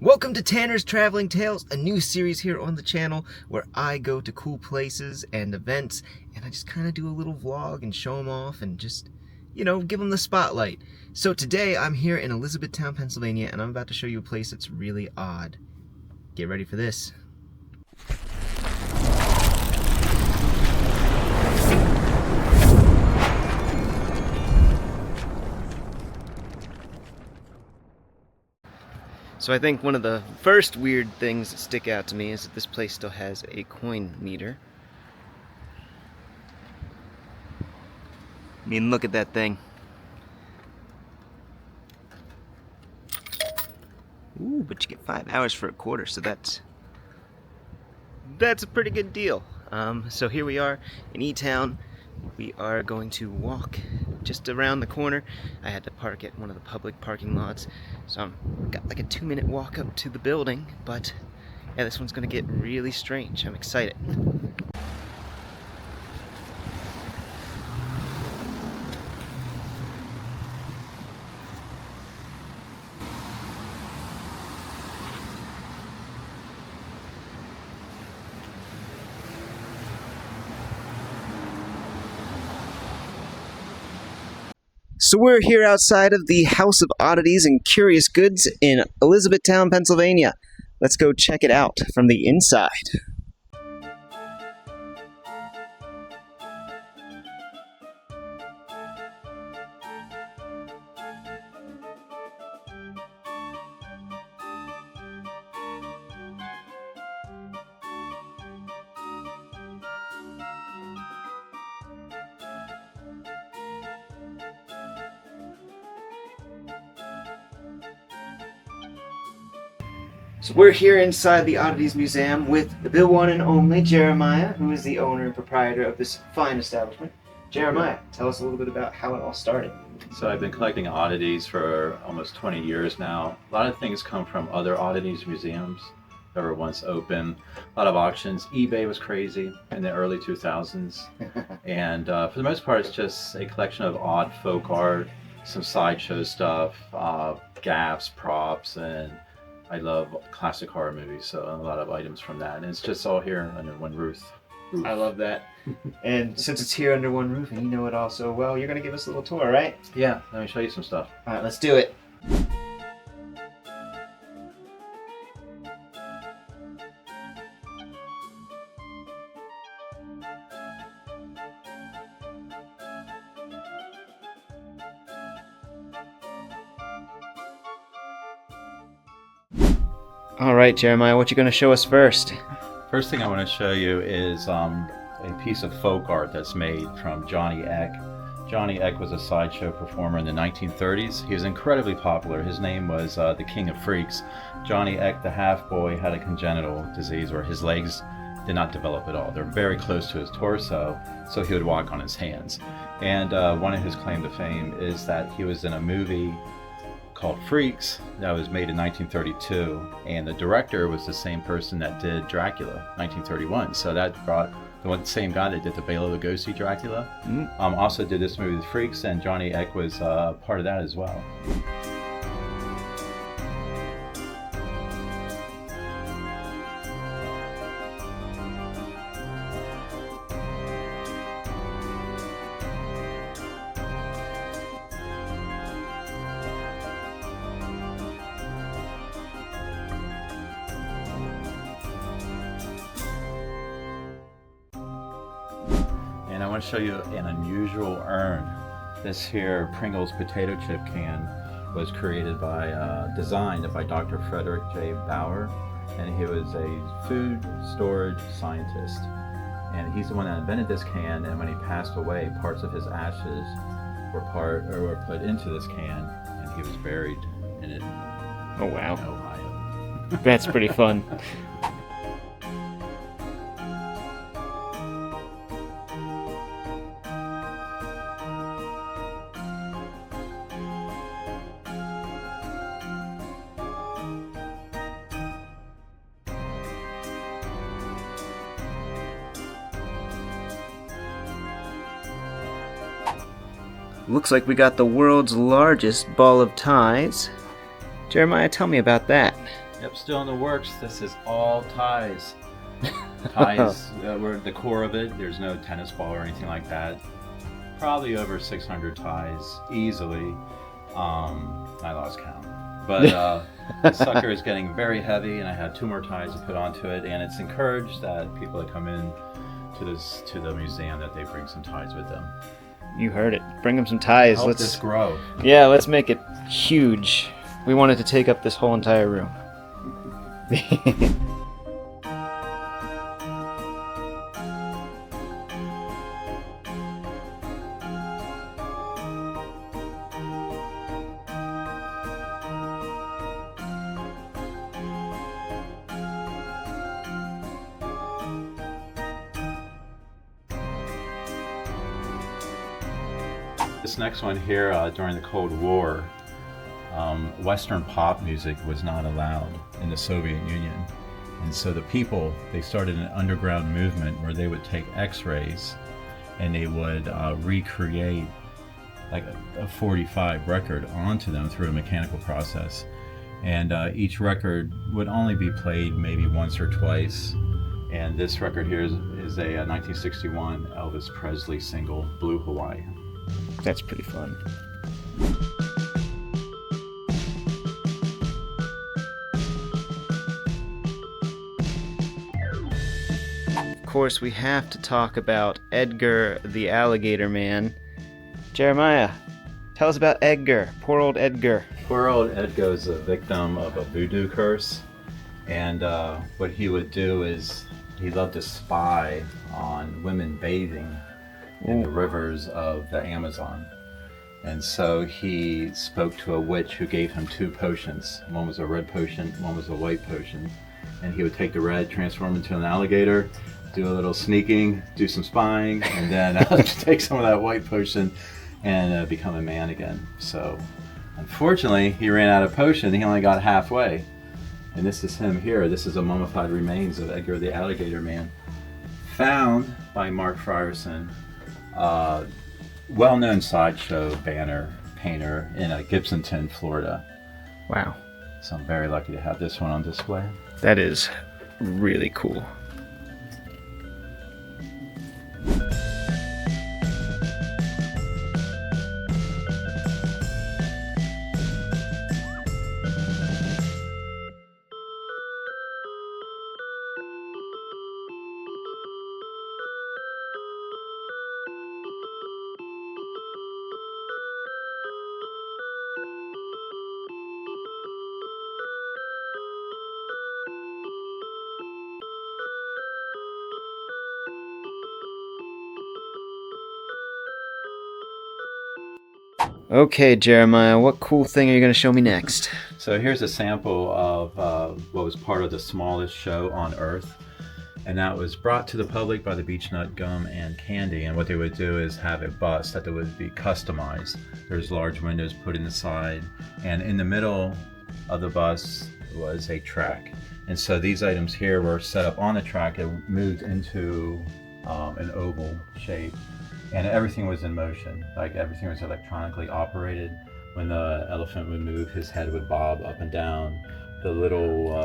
Welcome to Tanner's Traveling Tales, a new series here on the channel where I go to cool places and events and I just kind of do a little vlog and show them off and just, give them the spotlight. So today I'm here in Elizabethtown, Pennsylvania, and I'm about to show you a place that's really odd. Get ready for this. So I think one of the first weird things that stick out to me is that this place still has a coin meter. I mean, look at that thing. Ooh, but you get 5 hours for a quarter, so that's a pretty good deal. So here we are in E-Town. We are going to walk just around the corner. I had to park at one of the public parking lots, so I've got like a 2-minute walk up to the building, but yeah, this one's gonna get really strange. I'm excited. So we're here outside of the House of Oddities and Curious Goods in Elizabethtown, Pennsylvania. Let's go check it out from the inside. So we're here inside the Oddities Museum with the one and only Jeremiah, who is the owner and proprietor of this fine establishment. Jeremiah, tell us a little bit about how it all started. So I've been collecting oddities for almost 20 years now. A lot of things come from other oddities museums that were once open. A lot of auctions. eBay was crazy in the early 2000s. And for the most part, it's just a collection of odd folk art, some sideshow stuff, gaffs, props, and I love classic horror movies, so a lot of items from that. And it's just all here under one roof. I love that. And since it's here under one roof and you know it all so well, you're going to give us a little tour, right? Yeah, let me show you some stuff. All right, let's do it. All right, Jeremiah, what you going to show us first? First thing I want to show you is a piece of folk art that's made from Johnny Eck. Johnny Eck was a sideshow performer in the 1930s. He was incredibly popular. His name was the King of Freaks. Johnny Eck, the half-boy, had a congenital disease where his legs did not develop at all. They're very close to his torso, so he would walk on his hands. And one of his claim to fame is that he was in a movie called Freaks that was made in 1932, and the director was the same person that did Dracula 1931, so that brought the same guy that did the Bela Lugosi Dracula also did this movie, Freaks, and Johnny Eck was part of that as well. And I want to show you an unusual urn. This here Pringles potato chip can was designed by Dr. Frederick J. Bauer, and he was a food storage scientist. And he's the one that invented this can, and when he passed away, parts of his ashes were put into this can, and he was buried in it. Oh, wow. In Ohio. That's pretty fun. Looks like we got the world's largest ball of ties. Jeremiah, tell me about that. Yep, still in the works. This is all ties. Ties were the core of it. There's no tennis ball or anything like that. Probably over 600 ties easily. I lost count. But the sucker is getting very heavy, and I had 2 more ties to put onto it. And it's encouraged that people that come in to the museum that they bring some ties with them. You heard it. Bring them some ties. Help this grow. Yeah, let's make it huge. We want it to take up this whole entire room. This next one here, during the Cold War, Western pop music was not allowed in the Soviet Union. And so the people, they started an underground movement where they would take x-rays and they would recreate like a 45 record onto them through a mechanical process. And each record would only be played maybe once or twice. And this record here is a 1961 Elvis Presley single, Blue Hawaii. That's pretty fun. Of course, we have to talk about Edgar the Alligator Man. Jeremiah, tell us about Edgar. Poor old Edgar. Poor old Edgar is a victim of a voodoo curse. And what he would do is he loved to spy on women bathing in the rivers of the Amazon. And so he spoke to a witch who gave him 2 potions. One was a red potion, one was a white potion. And he would take the red, transform into an alligator, do a little sneaking, do some spying, and then take some of that white potion and become a man again. So unfortunately, he ran out of potion. He only got halfway. And this is him here. This is a mummified remains of Edgar the Alligator Man, found by Mark Frierson, well-known sideshow banner painter in Gibsonton, Florida. Wow. So I'm very lucky to have this one on display. That is really cool. Okay, Jeremiah, what cool thing are you going to show me next? So here's a sample of what was part of the smallest show on Earth. And that was brought to the public by the Beechnut Gum and Candy. And what they would do is have a bus that would be customized. There's large windows put in the side. And in the middle of the bus was a track. And so these items here were set up on the track and moved into an oval shape. And everything was in motion, like everything was electronically operated. When the elephant would move, his head would bob up and down. The little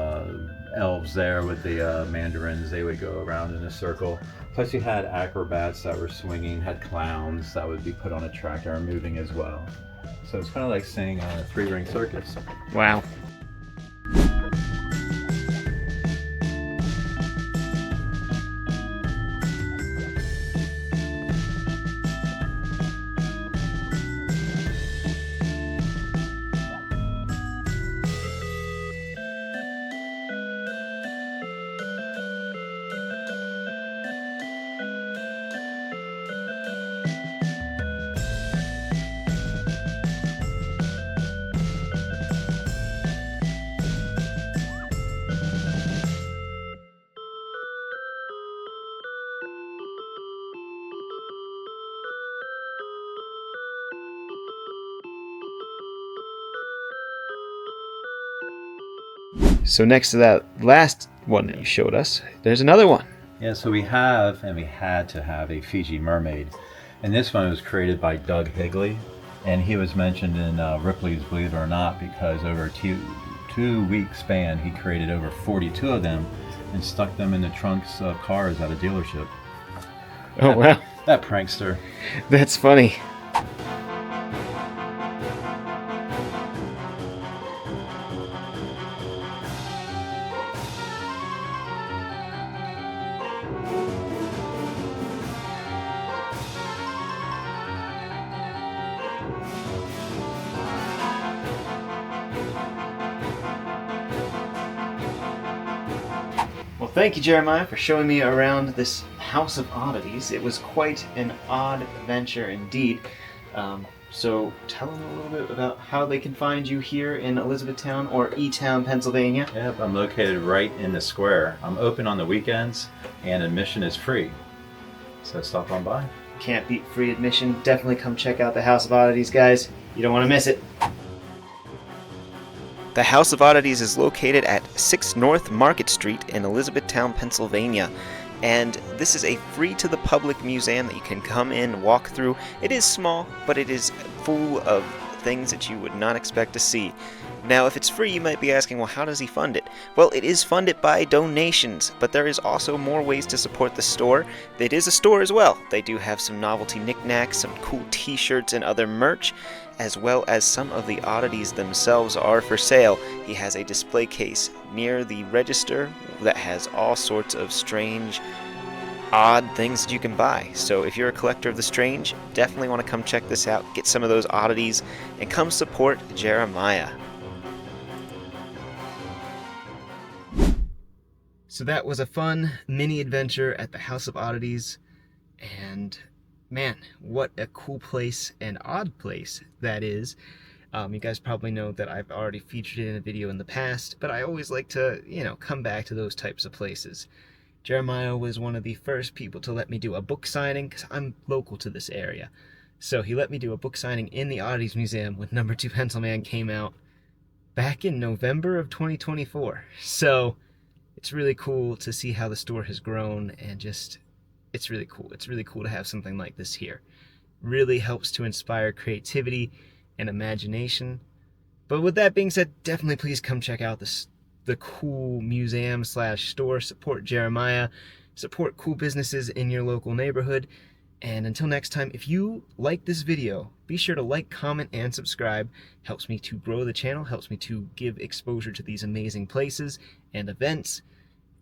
elves there with the mandarins, they would go around in a circle. Plus you had acrobats that were swinging, had clowns that would be put on a track that were moving as well. So it's kind of like seeing a 3-ring circus. Wow. So next to that last one that you showed us, there's another one. Yeah, so we have, and we had to have, a Fiji mermaid. And this one was created by Doug Higley. And he was mentioned in Ripley's Believe It or Not because over 2-week span, he created over 42 of them and stuck them in the trunks of cars at a dealership. Oh, wow. That prankster. That's funny. Well, thank you, Jeremiah, for showing me around this house of oddities. It was quite an odd adventure indeed. So tell them a little bit about how they can find you here in Elizabethtown or E-Town, Pennsylvania. Yep, I'm located right in the square. I'm open on the weekends and admission is free. So stop on by. Can't beat free admission. Definitely come check out the House of Oddities, guys. You don't want to miss it. The House of Oddities is located at 6 North Market Street in Elizabethtown, Pennsylvania. And this is a free-to-the-public museum that you can come in and walk through. It is small, but it is full of things that you would not expect to see. Now, if it's free, you might be asking, well, how does he fund it? Well, it is funded by donations, but there is also more ways to support the store. It is a store as well. They do have some novelty knickknacks, some cool t-shirts and other merch, as well as some of the oddities themselves are for sale. He has a display case near the register that has all sorts of strange, odd things that you can buy. So if you're a collector of the strange, definitely want to come check this out, get some of those oddities, and come support Jeremiah. So that was a fun mini adventure at the House of Oddities, and man, what a cool place and odd place that is. You guys probably know that I've already featured it in a video in the past, but I always like to, come back to those types of places. Jeremiah was one of the first people to let me do a book signing, because I'm local to this area. So he let me do a book signing in the Oddities Museum when Number 2 Pencil Man came out back in November of 2024. So it's really cool to see how the store has grown, and just, it's really cool. It's really cool to have something like this here. Really helps to inspire creativity and imagination. But with that being said, definitely please come check out the cool museum / store. Support Jeremiah. Support cool businesses in your local neighborhood. And until next time, if you like this video, be sure to like, comment, and subscribe. Helps me to grow the channel, helps me to give exposure to these amazing places and events.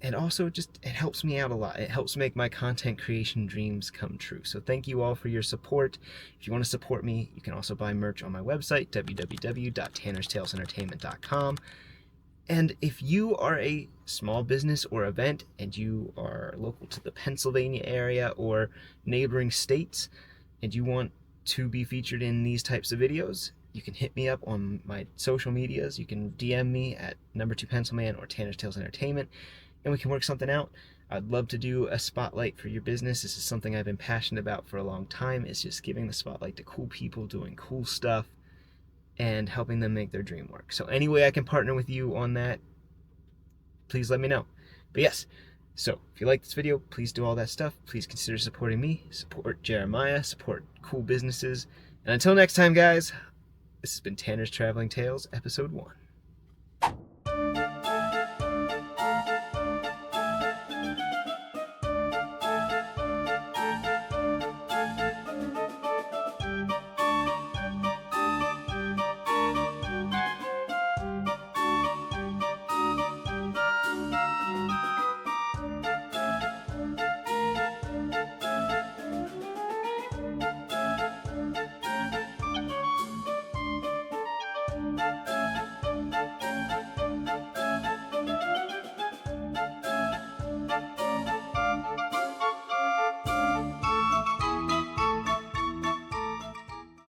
And also, it helps me out a lot. It helps make my content creation dreams come true. So thank you all for your support. If you want to support me, you can also buy merch on my website, www.tannersTalesEntertainment.com. And if you are a small business or event and you are local to the Pennsylvania area or neighboring states and you want to be featured in these types of videos, you can hit me up on my social medias. You can DM me at Number 2 Pencilman or Tanner's Tales Entertainment, and we can work something out. I'd love to do a spotlight for your business. This is something I've been passionate about for a long time. It's just giving the spotlight to cool people doing cool stuff and helping them make their dream work. So any way I can partner with you on that, please let me know. But yes, so if you like this video, please do all that stuff. Please consider supporting me, support Jeremiah, support cool businesses. And until next time, guys, this has been Tanner's Traveling Tales, Episode 1.